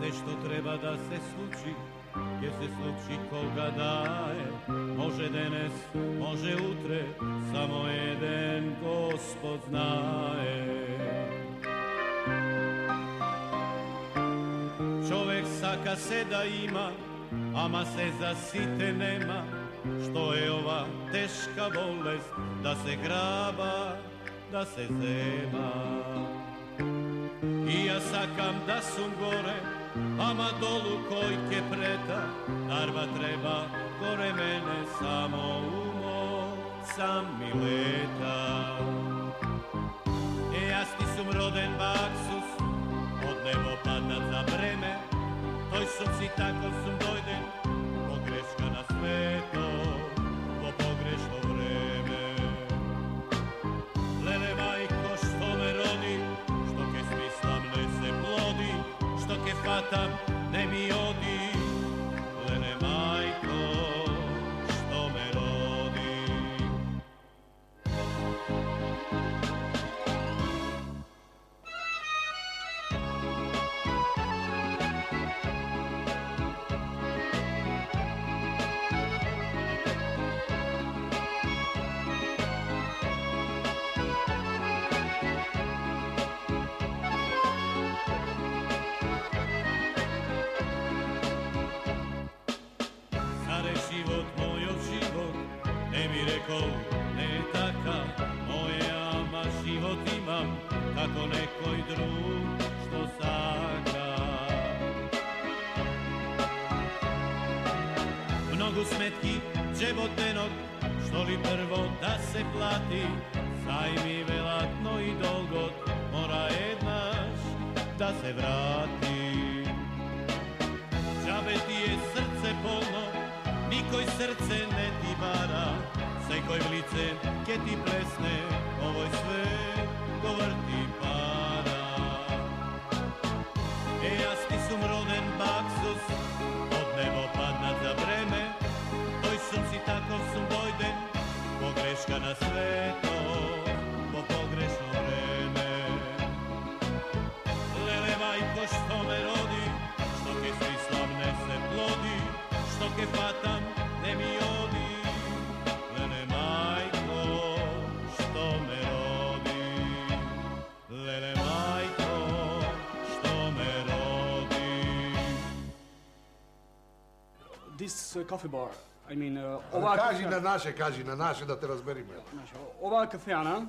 Sve što treba da se sluči, gdje se sluči koga daje. Može denes, može utre, samo jeden Gospod znaje. Čovek saka se da ima, ama se za site nema. Što je ova teška bolest, da se graba, da se zema. I ja sakam da sum gore, ama dolu kojke preta. Darba treba gore mene, samo umo sam mi leta. Ja ti sum roden baksus, od nebo padat za breme. Toj sum si tako sum dojden, pogreška na sveto, po pogrešno vreme. Lele majko što me rodi, što ke smislam ne se plodi, što ke fatam ne mi odi. Lele majko što me rodi. Ne taka, moja ama život imam, kako nekoj drug što saka. Mnogo smetki džebotenog, što li prvo da se plati, sajmi velatno i dolgot, mora jednaš da se vrati. Džabe ti je srce polno, nikoj srce ne ti bara, sekoj vlice, ke ti plesne, ovoj sve govrti para. Jas ti sum roden baksus, od nebo padnat za breme, toj sum si tako sum dojden, pogreška na sveto, po pogrešno vreme. Lele majko što me rodi, što ke smislam ne se plodi, što ke fatam ne mi odi. Lele majko što me rodi, lele majko što me rodi. This coffee bar, I mean, Kaži na naše da te razberimo. Ova kafeana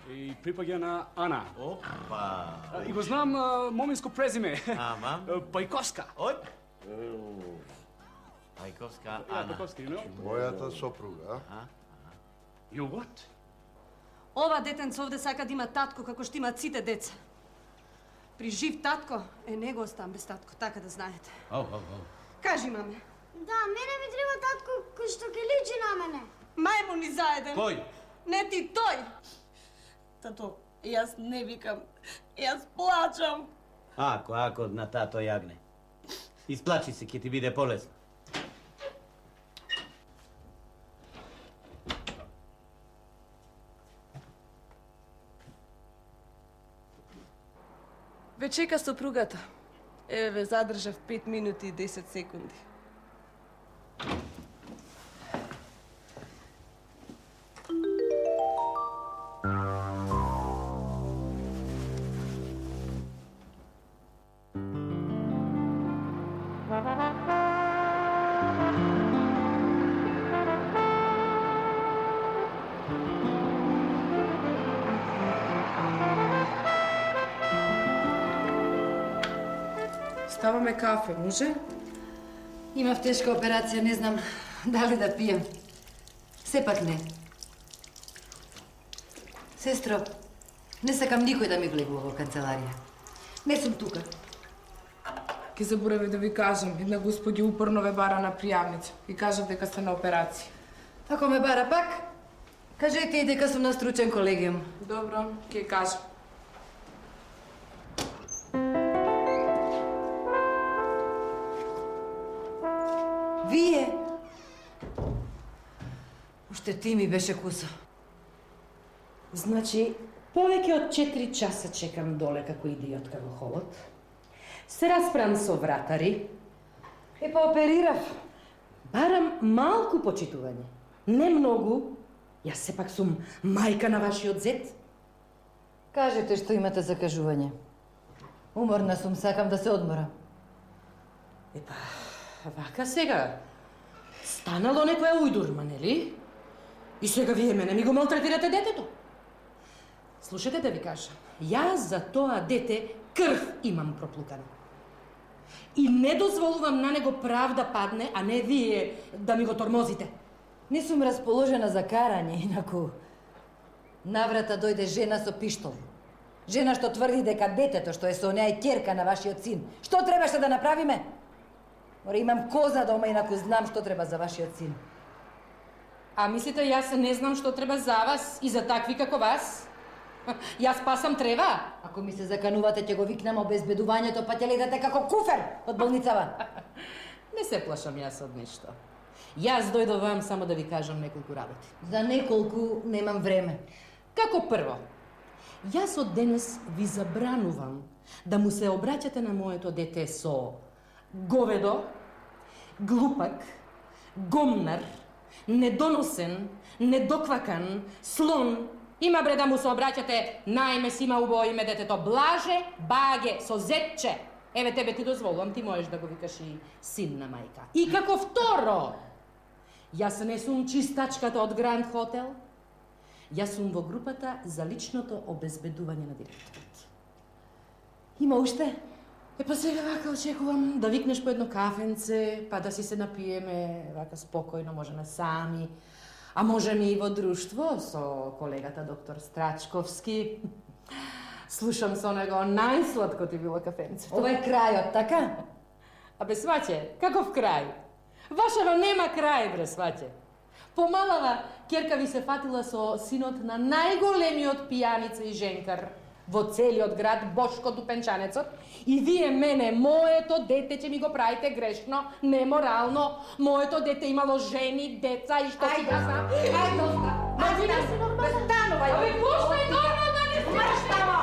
i pripadja na Ana. Opa! I го знам моминско презиме. Ама? Пајковска. Ој! Пајковска Ана. Пајковска, you know? Мојата сопруга, You what? Ова детенце овде сака да има татко како што имаат сите деца. При жив татко, не го оставам без татко, така да знаете. Кажи, маме. Да, мене ми треба татко кој што ке личи на мене. Мајмуни заеден. Кој? Не ти, тој. Тато, јас не викам, јас плачам. Ако на тато јагне. Исплачи се, ќе ти биде полезно. Ве чека сопругата. Еве ве задржав 5 минути и 10 секунди. Ставаме кафе, може? Имав тешка операција, не знам дали да пијам. Сепак не. Сестро, не сакам никој да ми влегува во канцеларија. Не сум тука. Ке заборавив да ви кажам, една господи упорно ве бара на пријавница и кажав дека сте на операција. Ако ме бара пак, кажете и дека сум на стручен колегиум. Добро, ќе кажам. Вие? Уште ти ми беше кусо. Значи, повеќе од 4 часа чекам доле како идиотка во холод. Се распрам со вратари. Па оперирав. Барам малку почитување. Не многу. Јас сепак сум мајка на вашиот зет. Кажете што имате за кажување. Уморна сум, сакам да се одморам. Вака сега. Станало некоја ујдурма, нели? И сега вие мене ми го малтретирате детето. Слушате да ви кажам. Јас за тоа дете крв имам проплукана. И не дозволувам на него прав да падне, а не вие да ми го тормозите. Не сум расположена за карање, инаку наврата дојде жена со пиштол. Жена што тврди дека детето што е со неа е ќерка на вашиот син. Што требаше да направиме? Мора имам коза дома, инаку знам што треба за вашиот син. А мислите јас не знам што треба за вас и за такви како вас? Јас пасам трева? Ако ми се заканувате, ќе го викнам обезбедувањето, па ќе летате како куфер од болницава. Не се плашам јас од ништо. Јас дојдовам само да ви кажам неколку работи. За неколку немам време. Како прво, јас од денес ви забранувам да му се обраќате на моето дете со говедо, глупак, гомнар, недоносен, недоквакан, слон. Има бре да му се обраќате најме си има убаво име детето Блаже Баге со зетче. Еве тебе ти дозволувам, ти можеш да го викаш и син на мајка. И како второ, јас не сум чистачката од Гранд Хотел. Јас сум во групата за личното обезбедување на директорот. Има уште? Па сега вака очекувам да викнеш по едно кафенце, па да си се напиеме вака спокојно, можеме сами. А можеме и во друштво со колегата доктор Страчковски. Слушам со него најсладко ти било кафенцето. Ова е крајот, така? Абе, сваќе, каков крај? Вашава нема крај, бре, сваќе. Помалава, ќерка ви се фатила со синот на најголемиот пијаница и женкар во целиот град, Бошко Дупенчанецот, и вие мене, моето дете, ќе ми го правите грешно, неморално. Моето дете имало жени, деца и што си да знам. Ајде, доста. Ајде, не си нормална. Станувај. Абе, пошто е нормална, не си Маштамо!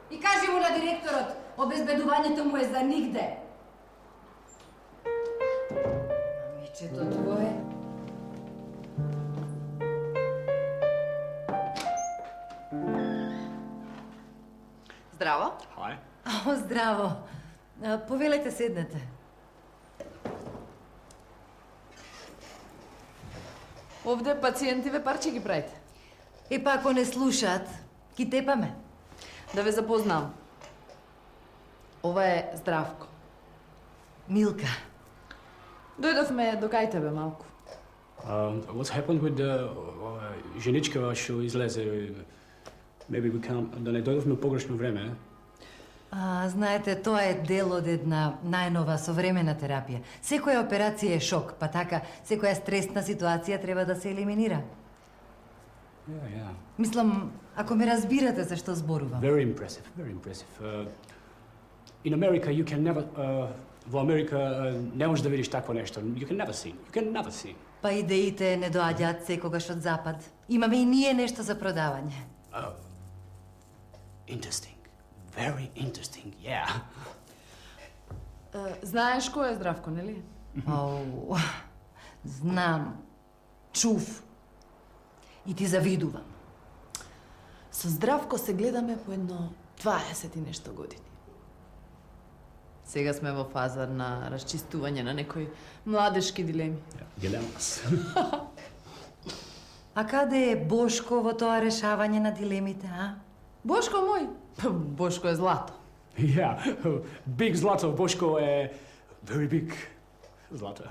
И кажи му на директорот, обезбедувањето му е за нигде. Мамичето твое. Здраво. Hi. О, здраво. Повелете, седнете. Овде пациентиве парче ги правите. Па ако не слушаат, ги тепаме. Да ве запознам. Ова е Здравко. Милка. Дојдовме до кај тебе малку. What's happened with the женичка што излезе? Maybe we can... Да не дојдовме погрешно време, Знаете, тоа е дел од една најнова современа терапија. Секоја операција е шок, па така, секоја стресна ситуација треба да се елиминира. Yeah. Мислам, ако ме разбирате за што зборувам. Very impressive, very impressive. In America you can never... Во Америка не можеш да видиш такво нешто. You can never see. Па идеите не доаѓаат секогаш од запад. Имаме и ние нешто за продавање. Interesting. Very interesting, yeah. Знаеш кој е Здравко, нели? Ау, знам. Чув. И ти завидувам. Со Здравко се гледаме по едно 20 и нешто години. Сега сме во фаза на расчистување на некои младешки дилеми. Дилемас. А каде е Бошко во тоа решавање на дилемите, а? Бошко мој? Бошко е злато. Yeah, big Zlato. Бошко е very big Zlato.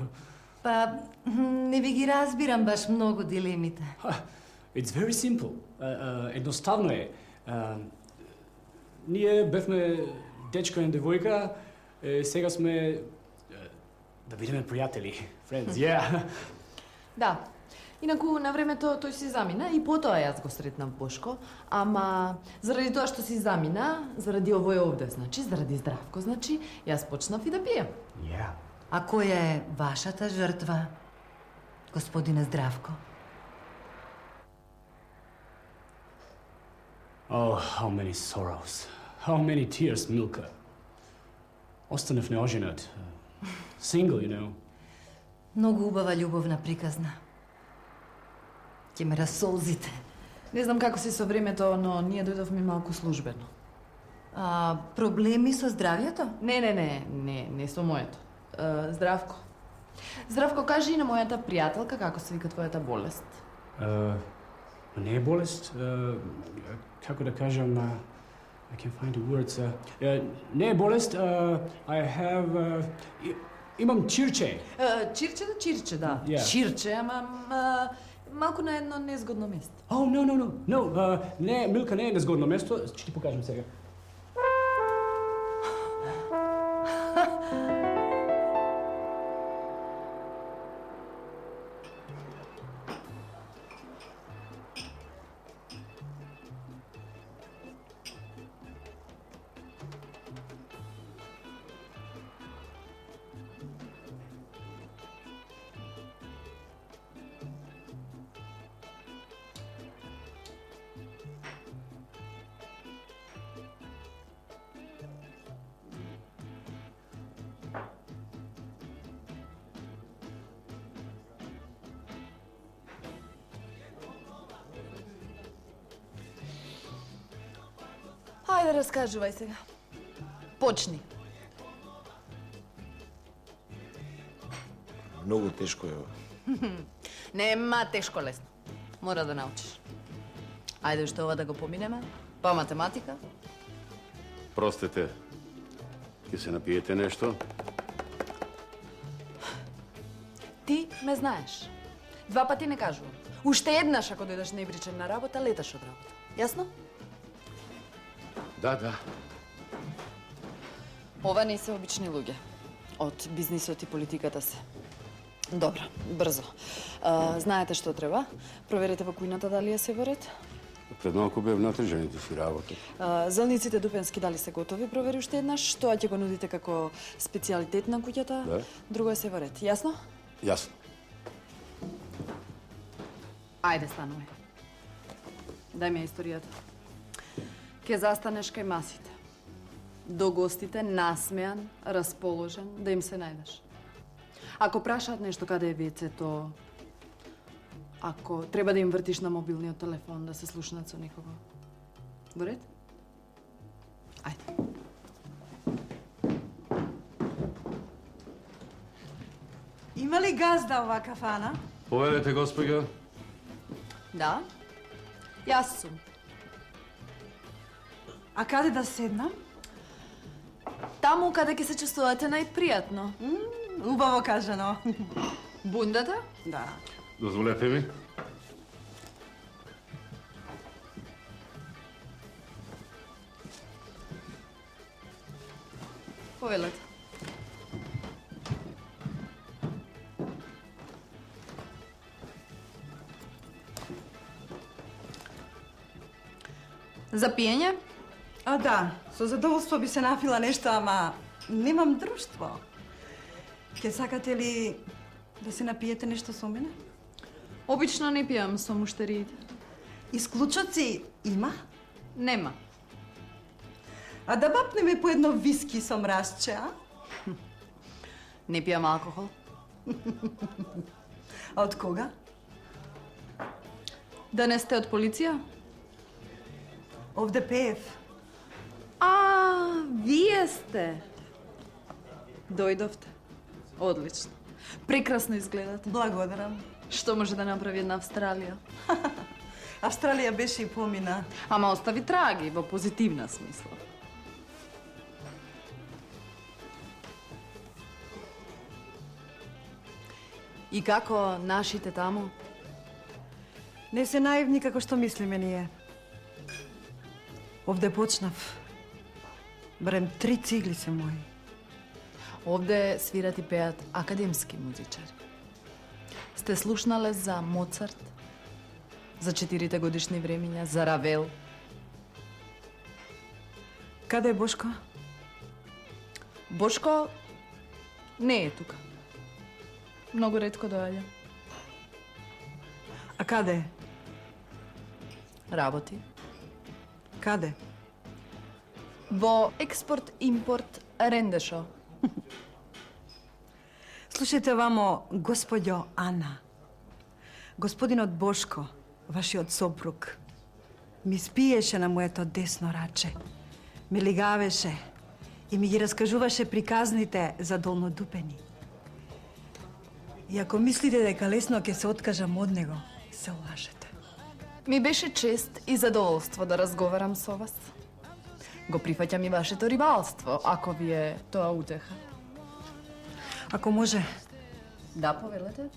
Па, не ви ги разбирам баш многу дилемите. It's very simple. Едноставно е. Ние бевме дечко и девојка, сега сме да бидеме пријатели. Friends, yeah. Да. Инаку на времето тој си замина и потоа јас го сретнав Бошко, ама заради тоа што си замина, заради овој овде, значи, заради Здравко, значи, јас почнав и да пијам. Yeah. А која е вашата жртва, господине Здравко? Oh, how many sorrows. How many tears, Milka? Останав неоженет. Single, you know. Многу убава љубовна приказна. Ќе ме расолзите. Не знам како си со времето, но ние дојдовме малку службено. А проблеми со здравјето? Не со моето. Здравко. Здравко, кажи и на мојата пријателка како се вика твојата болест. Не е болест, како да кажам, I can't find the words. Не е болест, I have... Имам чирче. Чирче, да. Yeah. Чирче, ама малку на едно незгодно место. Oh, no. Не, Милка, не е незгодно место. Ќе ти покажам сега. Хајде, раскажувај сега. Почни. Многу тешко е ова. Нема тешко лесно. Мора да научиш. Ајде уште ова да го поминеме. Па математика. Простете, ќе се напиете нешто? Ти ме знаеш. 2 пати не кажувам. Уште еднаш ако дојдеш неибричен на работа, леташ од работа. Јасно? Да. Ова не се обични луѓе. Од бизнисот и политиката се. Добро, брзо. Знаете што треба? Проверете во кујната дали е се во ред. Пред малку бев натежаните си работа. Зелниците дупенски дали се готови, провери уште еднаш. Тоа ќе го нудите како специјалитет на куќата. Да. Друго е се во ред. Јасно? Јасно. Ајде, станувај. Дај ми историјата. Ке застанеш кај масите. До гостите насмеан, расположен, да им се најдеш. Ако прашаат нешто каде е вецето, ако треба да им вртиш на мобилниот телефон, да се слушнат со некого. Во ред? Ајде. Има ли газда ова кафана? Поведете, госпоѓа. Да? Јас сум. А каде да седнам? Таму каде ќе се чувствувате најпријатно. Убаво кажано. Бундата? Да. Дозволете ми. Повелете. За пиење? А да, со задоволство би се нафила нешто, ама немам друштво. Ке сакате ли да се напиете нешто со мене? Обично не пијам со муштериите. Исклучоци има? Нема. А да бапнеме по едно виски со мрасче, а? Не пијам алкохол. А од кога? Да не сте од полиција? Овде пеев. Вие сте. Дојдовте. Одлично. Прекрасно изгледате. Благодарам. Што може да направи една Австралија? Австралија беше и помина. Ама остави траги во позитивна смисла. И како нашите таму? Не се наивни како што мислиме ние. Овде почнав. Барем 3 цигли се мои. Овде свират и пеат академски музичари. Сте слушнале за Моцарт? За 4 годишни времиња? За Равел? Каде е Бошко? Бошко не е тука. Многу ретко доаѓа. А каде е? Работи. Каде? Во експорт-импорт рендешо. Слушайте вамо, господјо Ана. Господинот Бошко, вашиот сопруг, ми спиеше на моето десно раче, ми лигавеше и ми ги раскажуваше приказните за долнодупени. И ако мислите дека лесно ќе се откажам од него, се лажете. Ми беше чест и задоволство да разговарам со вас. Го прифаќам и вашето рибалство, ако ви е тоа утеха. Ако може. Да, повелете.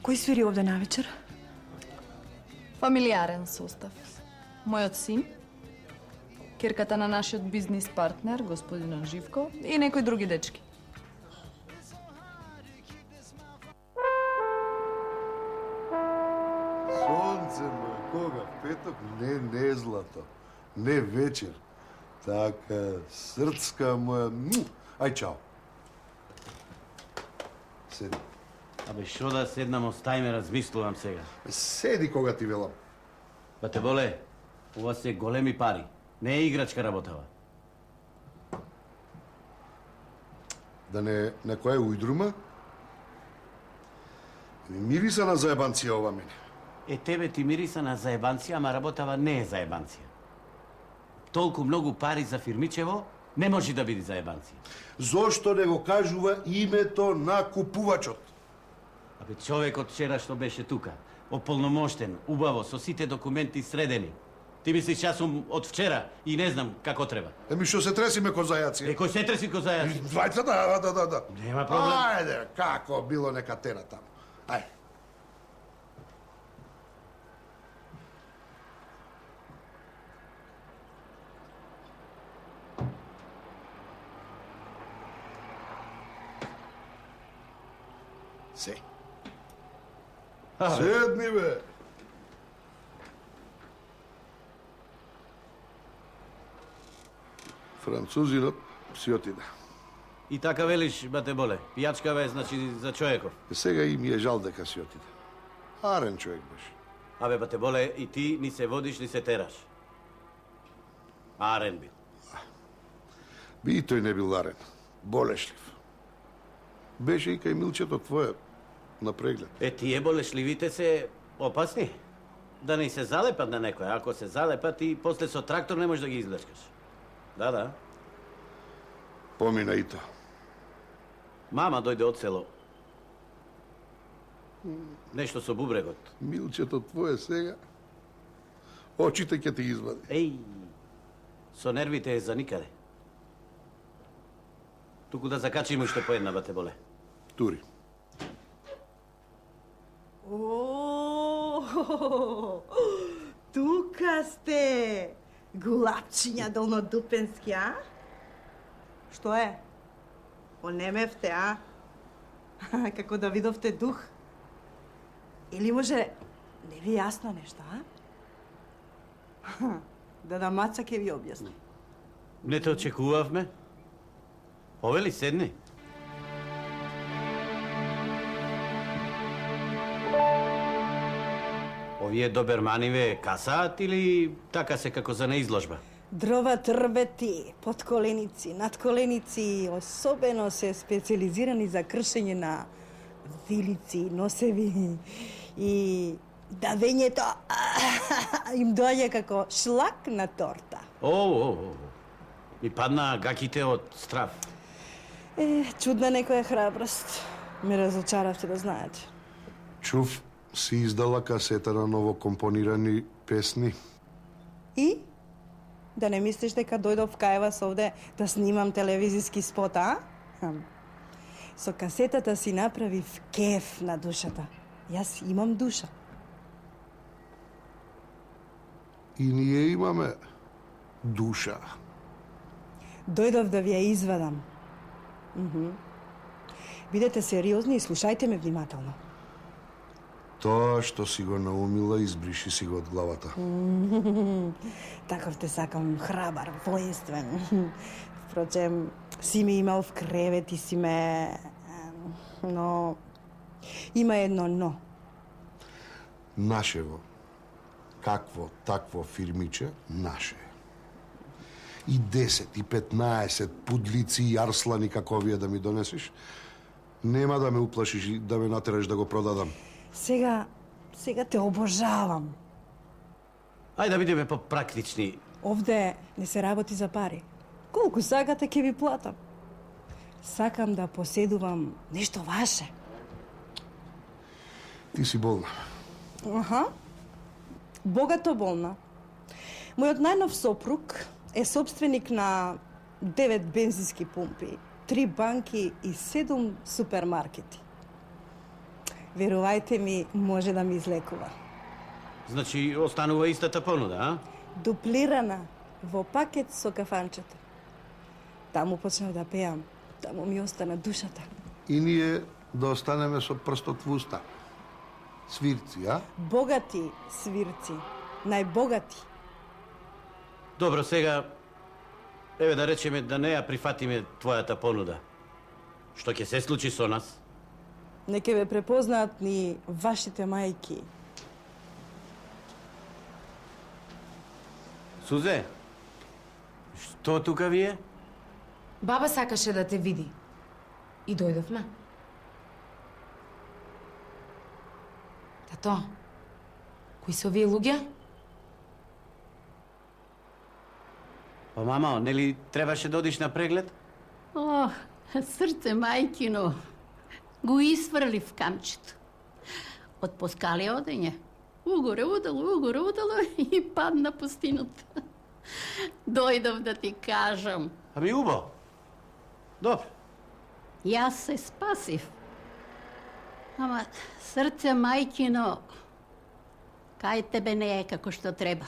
Кој свири овде навечер? Фамилиарен состав. Мојот син, керката на нашиот бизнис партнер, господинот Живко, и некои други дечки. Сонце мој, кога? Петок? Не злато. Не вечер. Така, срцка моја... Ај, чао. Седи. Абе, шо да седнам, остај ме, размислувам сега. Седи кога ти велам. Ба те боле, ова се големи пари. Не е играчка работава. Да не некоја ујдрума? Ми мириса на заебанција ова мене. Тебе ти мириса на заебанција, ама работава не е заебанција. Толку многу пари за фирмичево, не може да биде заебанција. Зошто не го кажува името на купувачот? Абе, човекот вчера што беше тука, ополномоштен, убаво, со сите документи средени. Ти мислиш, јас сум од вчера и не знам како треба. Еми што се тресиме ко зајаци? Кој се треси ко зајаци? Двајца, да. Нема проблем. Ајде, како било нека тера таму. Ајде. Се. Седни, бе. Французинот си отиде. И така велиш, бате боле, пијачка значи за човеков. Сега и ми е жал дека си отиде. Арен човек беше. Абе, бате боле, и ти ни се водиш, ни се тераш. Арен бил. Би и тој не бил арен. Болешлив. Беше и кај Милчето твое на преглед. Тие болешливите се опасни. Да не се залепат на некој. Ако се залепат, и после со трактор не можеш да ги излечкаш. Да. Помина и тоа. Мама дојде од село. Нешто со бубрегот. Милчето твое сега, очите ќе ти извади. Еј, со нервите е за никаде. Туку да закачим уште по една, бате боле. Тури. Тука сте, гулапчиња долнодупенски, а? Што е? Онемевте, а? Како да видовте дух? Или може не ви е јасно нешто, а? Да Маца ќе ви објасни. Не те очекувавме. Повели, седни. Овие доберманиве касаат или така се како за неизложба? Дрова трбети, подколеници, надколеници, особено се специализирани за кршење на вилици, носеви и давењето им доаѓа како шлак на торта. Ми падна гаките од страв. Чудна некоја храброст. Ме разочаравте, да знаете. Чув, си издала касета на новокомпонирани песни. И? Да не мислиш дека дојдов кај вас овде да снимам телевизиски спот, а? Со касетата си направив кеф на душата. Јас имам душа. И ние имаме душа. Дојдов да ви ја извадам. Бидете сериозни и слушајте ме внимателно. Тоа што си го наумила, избриши си го од главата. Таков те сакам, храбар, воинствен. Впрочем, си ме имал в кревет и си ме... Но... Има едно но. Нашево. какво такво фирмиче наше е. И 10, и 15 пудлици и арслани како овие да ми донесиш, нема да ме уплашиш и да ме натераш да го продадам. Сега те обожавам. Ајде да бидеме попрактични. Овде не се работи за пари. Колку сакате ќе ви платам. Сакам да поседувам нешто ваше. Ти си болна. Аха. Богато болна. Мојот најнов сопруг е собственик на 9 бензински пумпи, 3 банки и 7 супермаркети. Верувајте ми, може да ми излекува. Значи, останува истата понуда, а? Дуплирана во пакет со кафанчето. Таму почнав да пеам. Таму ми остана душата. И ние да останеме со прстот во уста. Свирци, а? Богати свирци. Најбогати. Добро, сега, еве да речеме да не ја прифатиме твојата понуда. Што ќе се случи со нас? Не ќе ве препознаат ни вашите мајки. Сузе, што тука вие? Баба сакаше да те види. И дојдовме. Тато, кои се овие луѓе? Па мамо, нели требаше да одиш на преглед? Ох, срце мајкино, го isvrli в камчето. Од поскалија одење. Угоре удало и падна пустината. Дојдов да ти кажам. Ами убаво. Добро. Јас се спасив. Ама срце мајкино, кај тебе не е како што треба.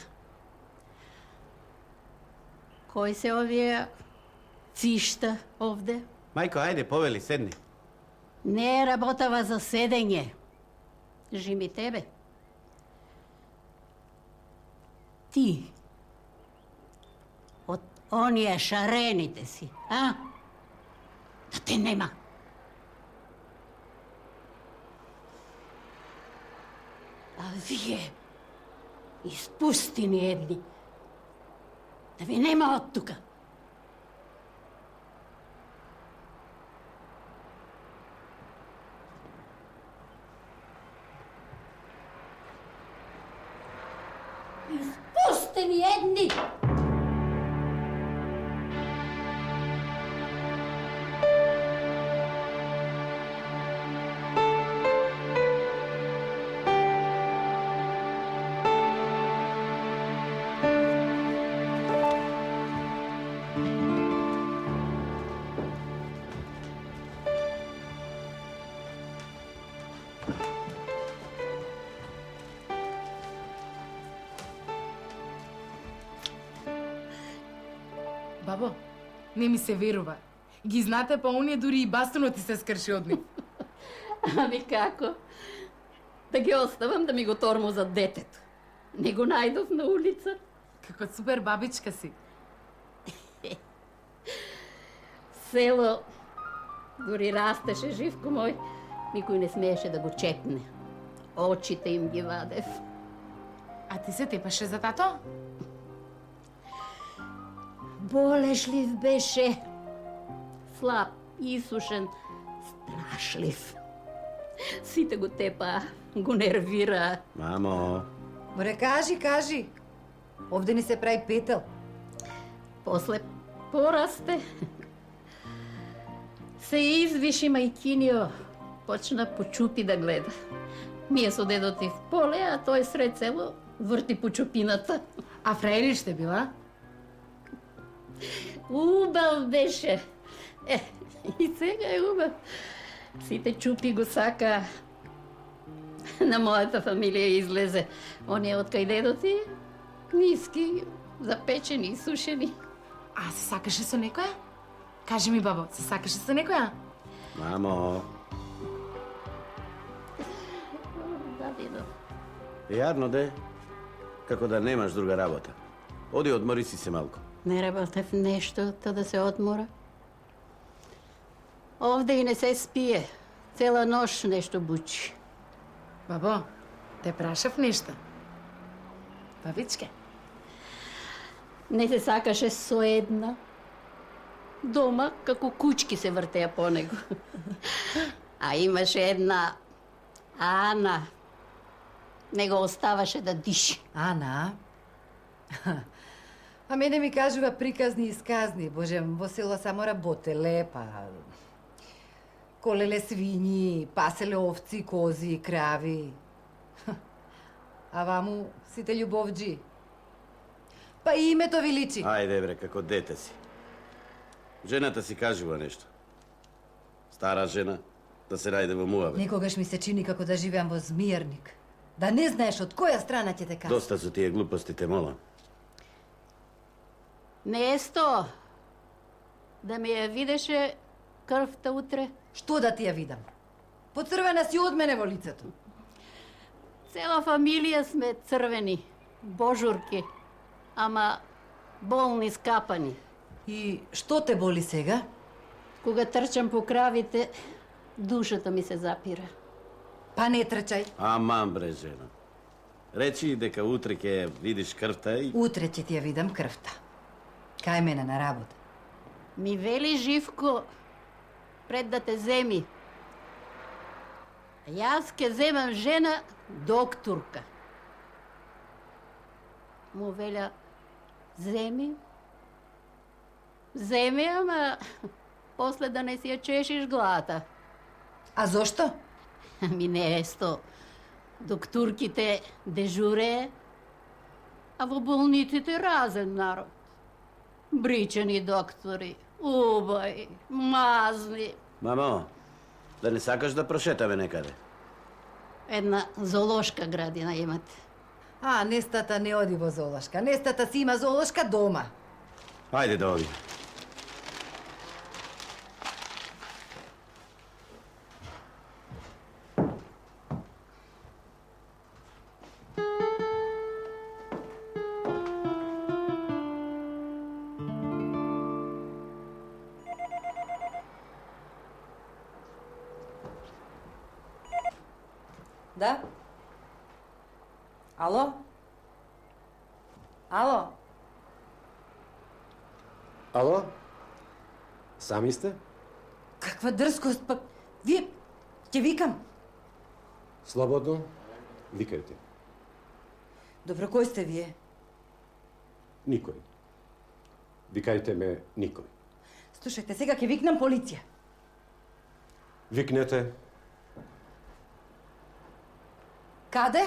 Кои се овие цишта овде? Мајко, ајде, повели, седни. Не е работава за седење. Жими тебе. Ти, од оние шарените си, а? Да те нема. А вие, испустини едни, да ви нема од тука. Испустени едни! Бабо, не ми се верува. Ги знате, па оние дури и бастунот ти се скрши од нив. Ами како? Да ги оставам да ми го тормозат детето. Не го најдов на улица. Како супер бабичка си. Село, дури растеше Живко мој, никој не смееше да го чекне. Очите им ги вадев. А ти се тепаше за тато? Болешлив беше. Слаб, исушен, страшлив. Сите го тепа, го нервира. Мамо. Море, кажи. Овде ни се прави петел. После порасте. Се извиши мајкинио. Почна почупи да гледа. Ние со дедо ти в поле, а тој сред село врти по чупината. А фрајер ще била? Убав беше. И сега е убав. Сите чупи го сака. На мојата фамилија излезе. Оние од кај дедо ти, ниски, запечени и сушени. А се сакаше со некоја? Кажи ми, бабо, се сакаше со некоја? Мамо. Да, дедо. Јадно де, како да немаш друга работа. Оди, одмори си се малку. Не работев нешто, то да се одмора. Овде и не се спие. Цела нош нешто бучи. Бабо, те прашав нешто. Бабичке, не се сакаше со една. Дома, како кучки се вртеа по него. А имаше една Ана. Не го оставаше да диши. Ана? А мене ми кажува приказни и сказни. Боже, во село само работеле, па... колеле свињи, паселе овци, кози, крави. А ваму сите љубовџи. Па и името ви личи. Ајде бре, како дете си. Жената си кажува нешто. Стара жена, да се најде во муавет. Некогаш ми се чини како да живеам во змијарник. Да не знаеш од која страна ќе те кажа. Доста со тие глупости, те молам. Несто, да ми ја видеше крвта утре. Што да ти ја видам? Поцрвена си од мене во лицето. Цела фамилија сме црвени, божурки, ама болни скапани. И што те боли сега? Кога трчам по кравите, душата ми се запира. Па не трчај. Аман бре, жена. Речи дека утре ќе видиш крвта и... Утре ќе ти ја видам крвта. Кај мене на работа. Ми вели Живко, пред да те земи. Јас ке земам жена докторка. Му веля, земи, ама после да не си ја чешиш главата. А зошто? Ми несто, докторките дежуре, а во болниците разен народ. Бричани доктори, убави, мазни. Мамо, да не сакаш да прошетаме некаде? Една зоолошка градина имате. А, нестата не оди во зоолошка. Нестата си има зоолошка дома. Ајде да оди. Да? Ало? Ало? Ало? Сами сте? Каква дрскост, пак... Вие... Ќе викам. Слободно, викајте. Добро, кој сте вие? Никој. Викајте ме никој. Слушајте, сега ќе викнам полиција. Викнете. Каде?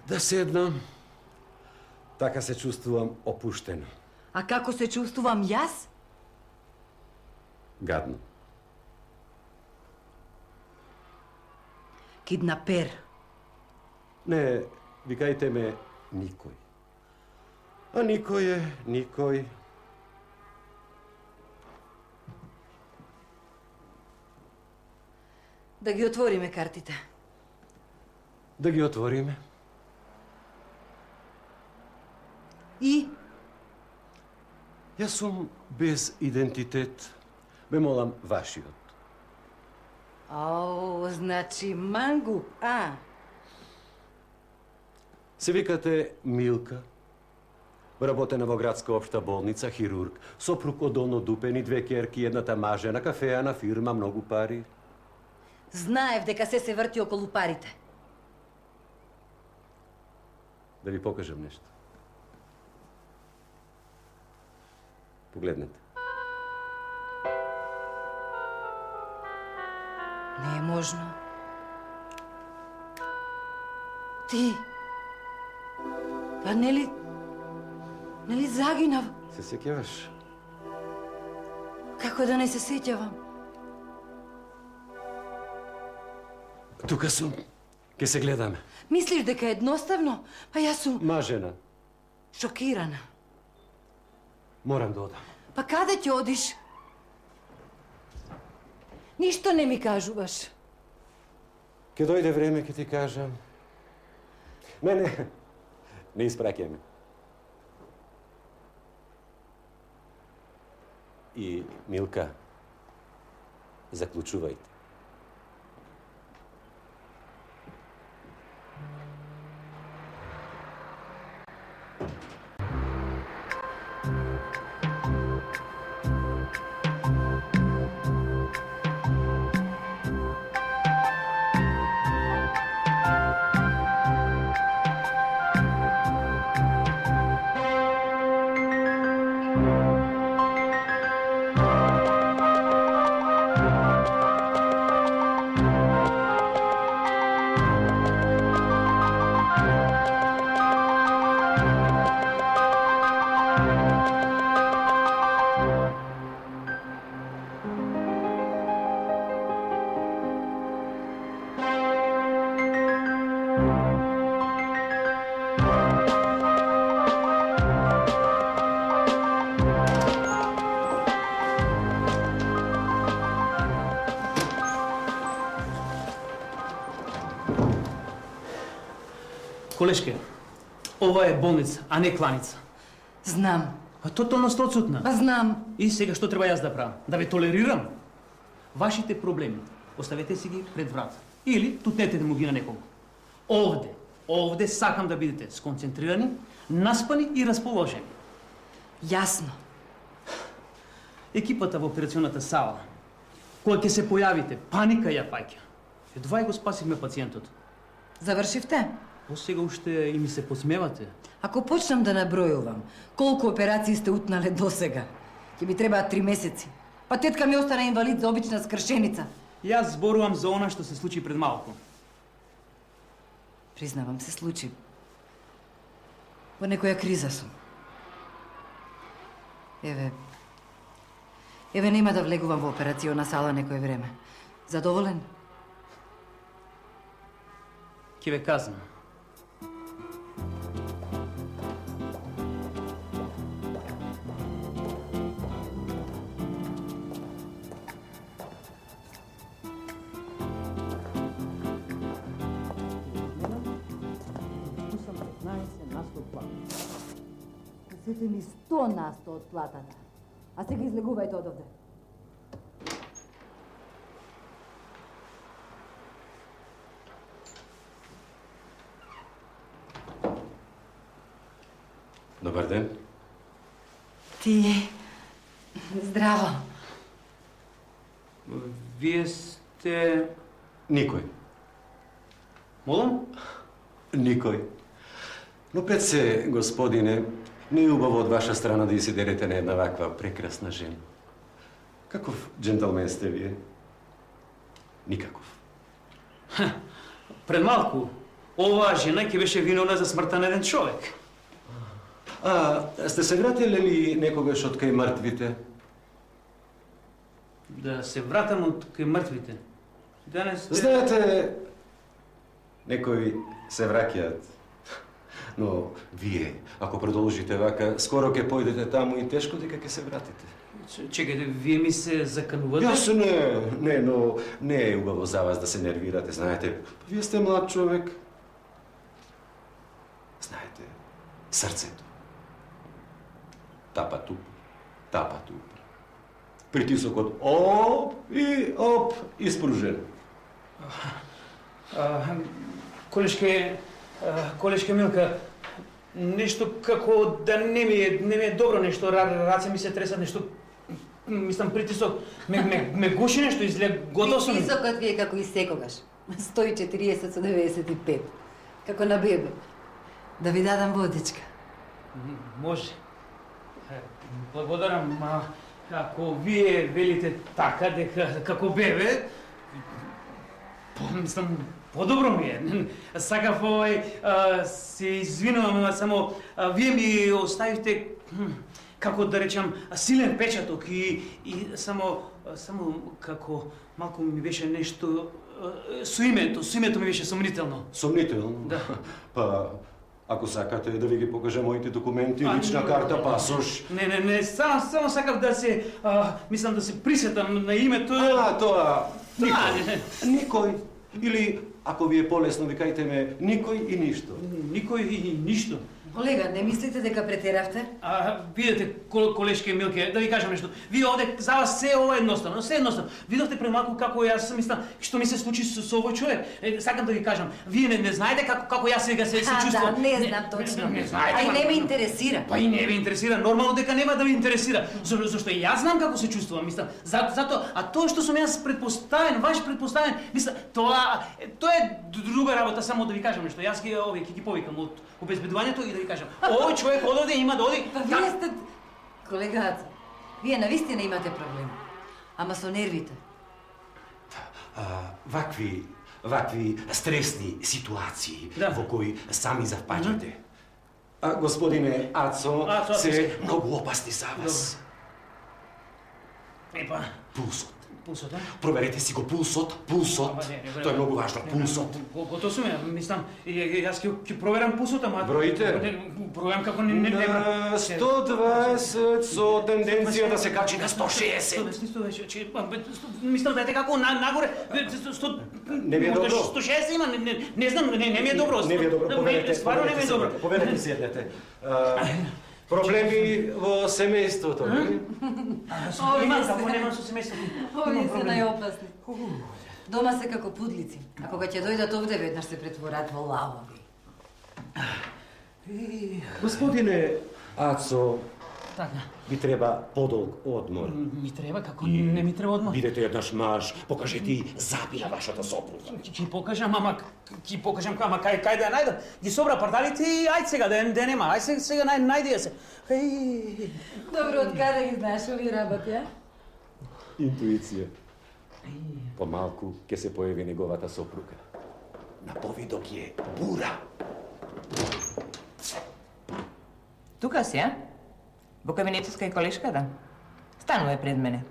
Да седнам. Така се чувствувам опуштено. А како се чувствувам јас? Гадно. Киднапер. Не, викајте ме никој. А никој е никој. Да ги отвориме картите. Да ги отвориме. И? Јас сум без идентитет. Ме молам вашиот. Ау, значи мангуп, а? Се викате Милка. Работена во градска општа болница, хирург. Сопруг од оно дупени, 2 ќерки, едната мажена, кафеана фирма, многу пари. Знаев дека се врти околу парите. Да ви покажам нешто. Погледнете. Не е можно. Ти? Па нели загинав? Се сеќаваш? Како да не се сеќавам? Тука сум. Ке се гледаме. Мислиш дека е едноставно? Па јас сум Мажена. шокирана. Морам да одам. Па каде ќе одиш? Ништо не ми кажуваш. Ке дојде време, ке ти кажам. Не испраќај ме. И, Милка, заклучувајте. Колешке, ова е болница, а не кланица. Знам. А тотално сте отсутна. Па знам. И сега што треба јас да правам? Да ве толерирам? Вашите проблеми оставете си ги пред врата. Или тутнете му ги на некого. Овде сакам да бидете сконцентрирани, наспани и расположени. Јасно. Екипата во операционата сала, кога ќе се појавите, паника ја паќа. Едва го спасивме пациентот. Завршивте? Сега уште и ми се посмевате. Ако почнам да набројувам колку операции сте утнале досега, ќе ми требаат 3 месеци. Па тетка ми остана инвалид за обична скршеница. Јас зборувам за она што се случи пред малку. Признавам, се случи. Во некоја криза сум. Еве нема да влегувам во операциона сала некој време. Задоволен? Ќе ве казнам. Сете ми 100% од платата. А сега излегувајте од овде. Добар ден. Ти... Здраво. Вие сте... Никој. Молам? Никој. Но пред се, господине, не е убаво од ваша страна да се дерете на една ваква прекрасна жена. Каков джентълмен сте вие? Никаков. Пред малку, оваа жена ќе беше виновна за смртта на еден човек. Сте се вратиле ли некогаш од кај мртвите? Да се вратам од кај мртвите. Денес... Знаете, некои се враќаат. Но вие, ако продолжите вака, скоро ќе појдете таму и тешко дека ќе се вратите. Чекайте, вие ми се заканувате? Јас не, но не е убаво за вас да се нервирате, знаете. Вие сте млад човек. Знаете, срцето. Тапа туп. Притисокот оп и оп испружен. Колешке Милка, нешто како да не ми е добро нешто, раце ми се тресат нешто, мислам притисок, ме гуши нешто, излег, готов сум. Притисокот ви е како и секогаш. 140 со 95. Како на бебе. Да ви дадам водичка. Може. Благодарам, ако вие велите така, дека како бебе, мислам, подобро ми е. Сакав се извинувам, само вие ми оставите, како да речам, силен печаток и само како малку ми беше нешто со името ми беше сомнително. Сомнително? Да. Па, ако сакате да ви ги покажа моите документи, лична карта, пасош. Не, само сакав да се, мислам да се присетам на името. Тоа, никој. Или, ако ви е полесно, ви кажете ме, никој и ништо. Никој и ништо. Колега, не мислите дека претеравте? Видете, колешке Милке, да ви кажам нешто. Вие овде, за вас се ова едноставно, се едноставно. Видовте премалку како јас мислам, што ми се случи со овој човек. Сакам да ви кажам, вие не знаете како јас сега се чувствувам. Да, не знам точно. Не знаете. А и не ме интересира. Па и не ме интересира, нормално дека нема да ме интересира. Зашто и јас знам како се чувствувам, мислам. Затоа, а тоа што сум јас предпоставен, ваш предпоставен, мислам, тоа е друга работа, само да ви кажам нешто. Јас ќе ги повикам од обезбедувањето и да ви кажам. Овој човек ододе има да оди. Па вие сте... Колега, вие навистина имате проблем. Ама со нервите. Вакви стресни ситуации во кои сами завпаѓате. Господине Ацо, се многу опасни за вас. Епа. Пулсот, а? Проверете си го пулсот. Тоа е многу важно, пулсот. Готов сум, мислам, јас ќе проверам пулсот, ама... Броите? Проверам како не... 120 со тенденција да се качи на 160. Мислам да е како нагоре, Не ви е добро. 160 има, не знам, не ми е добро. Не ви е добро, поверете. Стварно не ми е добро. Поверете си, седнете. Проблеми во семејството, нели? Немам со семејството. Овие се најопасни. Дома се како пудлици, а кога ќе дојдат овде веднаш се претворат во лавови. Господине Ацо, Така. ви треба подолг одмор. Ми треба, како не ми треба одмор. Бидете еднаш марш, покажете и забија вашата сопруга. Ќе покажам, ама кај да ја најдам? Ги собра пардалите и ајде сега да нема. Ајде сега најди ја се. Добро, од каде ги знаеш овие работи, а? Интуиција. Помалку ќе се појави неговата сопруга. На повидок е бура. Тука си, а? Во кабинетот кај колешката? Станува пред мене.